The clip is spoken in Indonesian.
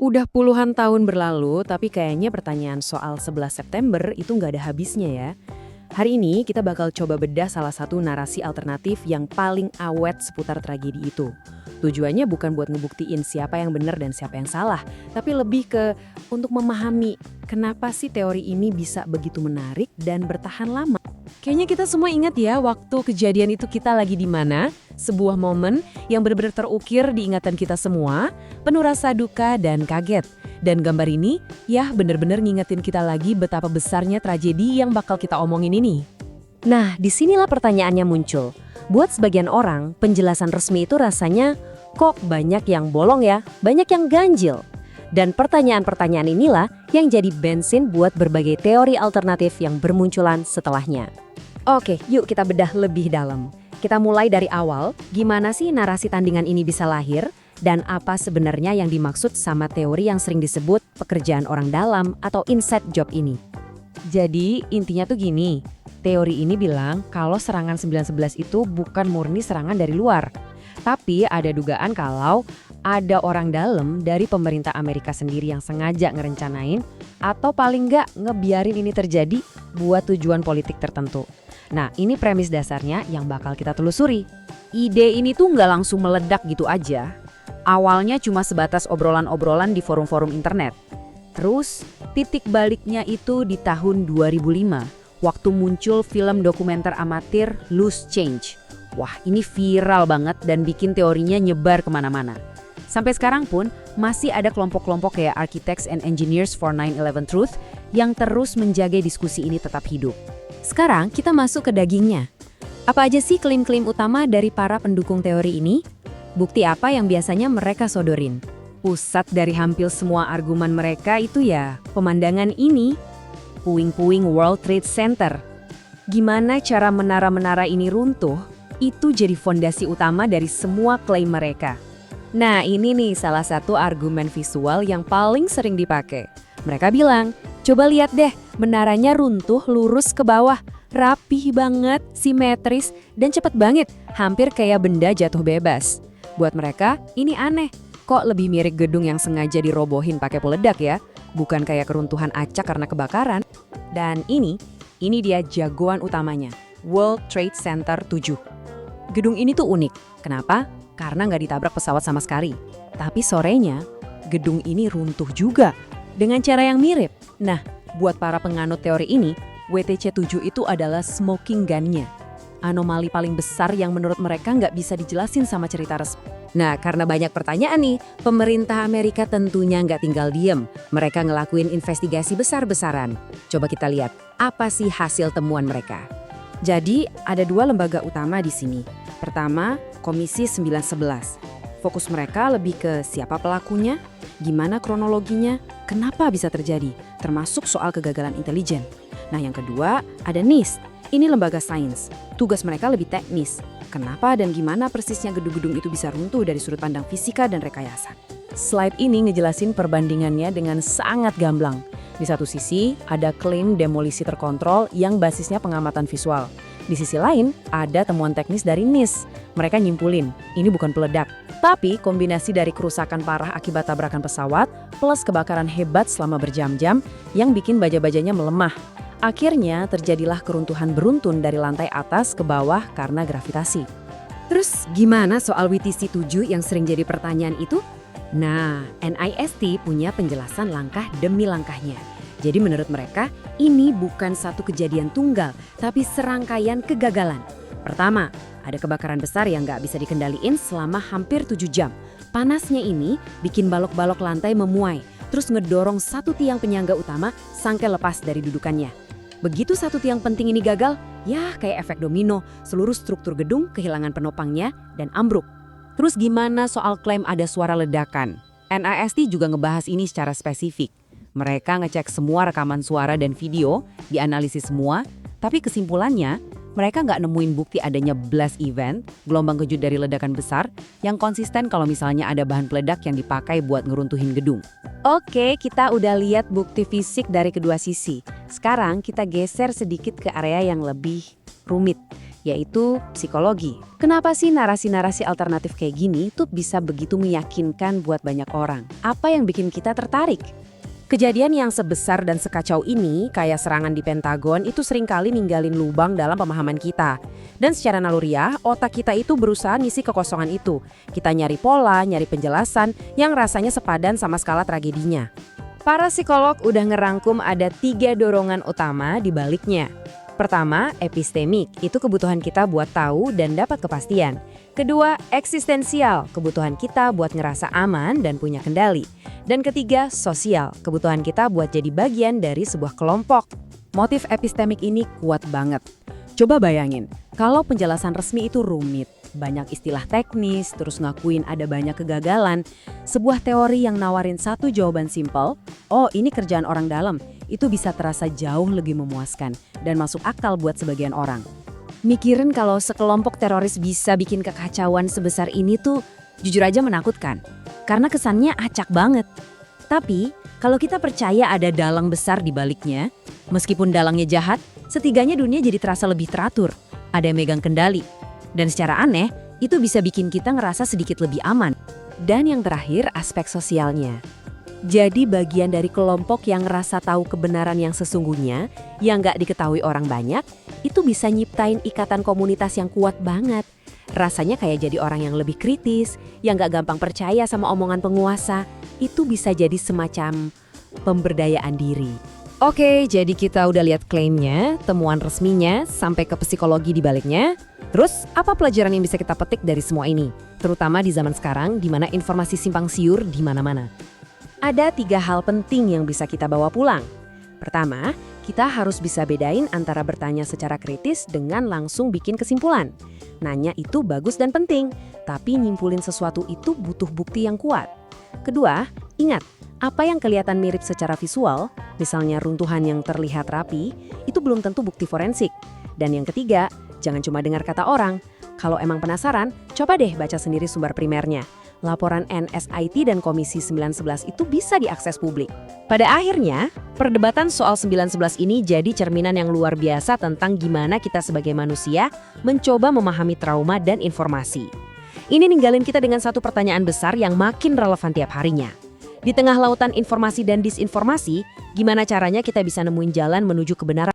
Udah puluhan tahun berlalu, tapi kayaknya pertanyaan soal 11 September itu nggak ada habisnya ya. Hari ini kita bakal coba bedah salah satu narasi alternatif yang paling awet seputar tragedi itu. Tujuannya bukan buat ngebuktiin siapa yang benar dan siapa yang salah, tapi lebih ke untuk memahami kenapa sih teori ini bisa begitu menarik dan bertahan lama. Kayaknya kita semua ingat ya waktu kejadian itu kita lagi di mana, sebuah momen yang benar-benar terukir di ingatan kita semua, penuh rasa duka dan kaget. Dan gambar ini ya benar-benar ngingetin kita lagi betapa besarnya tragedi yang bakal kita omongin ini. Nah, disinilah pertanyaannya muncul. Buat sebagian orang, penjelasan resmi itu rasanya, kok banyak yang bolong ya, banyak yang ganjil. Dan pertanyaan-pertanyaan inilah yang jadi bensin buat berbagai teori alternatif yang bermunculan setelahnya. Oke, yuk kita bedah lebih dalam. Kita mulai dari awal, gimana sih narasi tandingan ini bisa lahir, dan apa sebenarnya yang dimaksud sama teori yang sering disebut pekerjaan orang dalam atau inside job ini. Jadi intinya tuh gini, teori ini bilang kalau serangan 9/11 itu bukan murni serangan dari luar. Tapi ada dugaan kalau ada orang dalam dari pemerintah Amerika sendiri yang sengaja ngerencanain atau paling nggak ngebiarin ini terjadi buat tujuan politik tertentu. Nah, ini premis dasarnya yang bakal kita telusuri. Ide ini tuh nggak langsung meledak gitu aja. Awalnya cuma sebatas obrolan-obrolan di forum-forum internet. Terus, titik baliknya itu di tahun 2005, waktu muncul film dokumenter amatir Loose Change. Wah, ini viral banget dan bikin teorinya nyebar kemana-mana. Sampai sekarang pun, masih ada kelompok-kelompok kayak Architects and Engineers for 9/11 Truth yang terus menjaga diskusi ini tetap hidup. Sekarang kita masuk ke dagingnya. Apa aja sih klaim-klaim utama dari para pendukung teori ini? Bukti apa yang biasanya mereka sodorin? Pusat dari hampir semua argumen mereka itu ya pemandangan ini, puing-puing World Trade Center. Gimana cara menara-menara ini runtuh, itu jadi fondasi utama dari semua klaim mereka. Nah, ini nih salah satu argumen visual yang paling sering dipakai. Mereka bilang, coba lihat deh, menaranya runtuh lurus ke bawah, rapih banget, simetris, dan cepet banget, hampir kayak benda jatuh bebas. Buat mereka, ini aneh. Kok lebih mirip gedung yang sengaja dirobohin pakai peledak ya? Bukan kayak keruntuhan acak karena kebakaran. Dan ini dia jagoan utamanya, World Trade Center 7. Gedung ini tuh unik. Kenapa? Karena nggak ditabrak pesawat sama sekali. Tapi sorenya, gedung ini runtuh juga. Dengan cara yang mirip. Nah, buat para penganut teori ini, WTC-7 itu adalah smoking gun-nya. Anomali paling besar yang menurut mereka nggak bisa dijelasin sama cerita resmi. Nah, karena banyak pertanyaan nih, pemerintah Amerika tentunya nggak tinggal diem. Mereka ngelakuin investigasi besar-besaran. Coba kita lihat, apa sih hasil temuan mereka? Jadi, ada dua lembaga utama di sini. Pertama, Komisi 911. Fokus mereka lebih ke siapa pelakunya, gimana kronologinya, kenapa bisa terjadi, termasuk soal kegagalan intelijen. Nah, yang kedua, ada NIST. Ini lembaga sains. Tugas mereka lebih teknis. Kenapa dan gimana persisnya gedung-gedung itu bisa runtuh dari sudut pandang fisika dan rekayasa. Slide ini ngejelasin perbandingannya dengan sangat gamblang. Di satu sisi, ada klaim demolisi terkontrol yang basisnya pengamatan visual. Di sisi lain, ada temuan teknis dari NIST. Mereka nyimpulin, ini bukan peledak, tapi kombinasi dari kerusakan parah akibat tabrakan pesawat plus kebakaran hebat selama berjam-jam yang bikin baja-bajanya melemah. Akhirnya terjadilah keruntuhan beruntun dari lantai atas ke bawah karena gravitasi. Terus gimana soal WTC-7 yang sering jadi pertanyaan itu? Nah, NIST punya penjelasan langkah demi langkahnya. Jadi menurut mereka, ini bukan satu kejadian tunggal, tapi serangkaian kegagalan. Pertama, ada kebakaran besar yang nggak bisa dikendaliin selama hampir 7 jam. Panasnya ini bikin balok-balok lantai memuai, terus ngedorong satu tiang penyangga utama sampai lepas dari dudukannya. Begitu satu tiang penting ini gagal, ya kayak efek domino, seluruh struktur gedung kehilangan penopangnya dan ambruk. Terus gimana soal klaim ada suara ledakan? NIST juga ngebahas ini secara spesifik. Mereka ngecek semua rekaman suara dan video, dianalisis semua, tapi kesimpulannya mereka nggak nemuin bukti adanya blast event, gelombang kejut dari ledakan besar, yang konsisten kalau misalnya ada bahan peledak yang dipakai buat ngeruntuhin gedung. Oke, kita udah lihat bukti fisik dari kedua sisi. Sekarang kita geser sedikit ke area yang lebih rumit. yaitu psikologi. Kenapa sih narasi-narasi alternatif kayak gini tuh bisa begitu meyakinkan buat banyak orang? Apa yang bikin kita tertarik? Kejadian yang sebesar dan sekacau ini, kayak serangan di Pentagon, itu seringkali ninggalin lubang dalam pemahaman kita. Dan secara naluriah, otak kita itu berusaha ngisi kekosongan itu. Kita nyari pola, nyari penjelasan yang rasanya sepadan sama skala tragedinya. Para psikolog udah ngerangkum ada 3 dorongan utama di baliknya. Pertama, epistemik, itu kebutuhan kita buat tahu dan dapat kepastian. Kedua, eksistensial, kebutuhan kita buat ngerasa aman dan punya kendali. Dan ketiga, sosial, kebutuhan kita buat jadi bagian dari sebuah kelompok. Motif epistemik ini kuat banget. Coba bayangin, kalau penjelasan resmi itu rumit, banyak istilah teknis, terus ngakuin ada banyak kegagalan, sebuah teori yang nawarin satu jawaban simpel, oh ini kerjaan orang dalam, itu bisa terasa jauh lebih memuaskan dan masuk akal buat sebagian orang. Mikirin kalau sekelompok teroris bisa bikin kekacauan sebesar ini tuh jujur aja menakutkan. Karena kesannya acak banget. Tapi kalau kita percaya ada dalang besar di baliknya, meskipun dalangnya jahat, setidaknya dunia jadi terasa lebih teratur. Ada yang megang kendali. Dan secara aneh, itu bisa bikin kita ngerasa sedikit lebih aman. Dan yang terakhir, aspek sosialnya. Jadi bagian dari kelompok yang ngerasa tahu kebenaran yang sesungguhnya, yang nggak diketahui orang banyak, itu bisa nyiptain ikatan komunitas yang kuat banget. Rasanya kayak jadi orang yang lebih kritis, yang nggak gampang percaya sama omongan penguasa. Itu bisa jadi semacam pemberdayaan diri. Oke, jadi kita udah lihat klaimnya, temuan resminya, sampai ke psikologi di baliknya. Terus, apa pelajaran yang bisa kita petik dari semua ini? Terutama di zaman sekarang, di mana informasi simpang siur di mana-mana. Ada 3 hal penting yang bisa kita bawa pulang. Pertama, kita harus bisa bedain antara bertanya secara kritis dengan langsung bikin kesimpulan. Nanya itu bagus dan penting, tapi nyimpulin sesuatu itu butuh bukti yang kuat. Kedua, ingat, apa yang kelihatan mirip secara visual, misalnya runtuhan yang terlihat rapi, itu belum tentu bukti forensik. Dan yang ketiga, jangan cuma dengar kata orang. Kalau emang penasaran, coba deh baca sendiri sumber primernya. Laporan NSIT dan Komisi 911 itu bisa diakses publik. Pada akhirnya, perdebatan soal 911 ini jadi cerminan yang luar biasa tentang gimana kita sebagai manusia mencoba memahami trauma dan informasi. Ini ninggalin kita dengan satu pertanyaan besar yang makin relevan tiap harinya. Di tengah lautan informasi dan disinformasi, gimana caranya kita bisa nemuin jalan menuju kebenaran?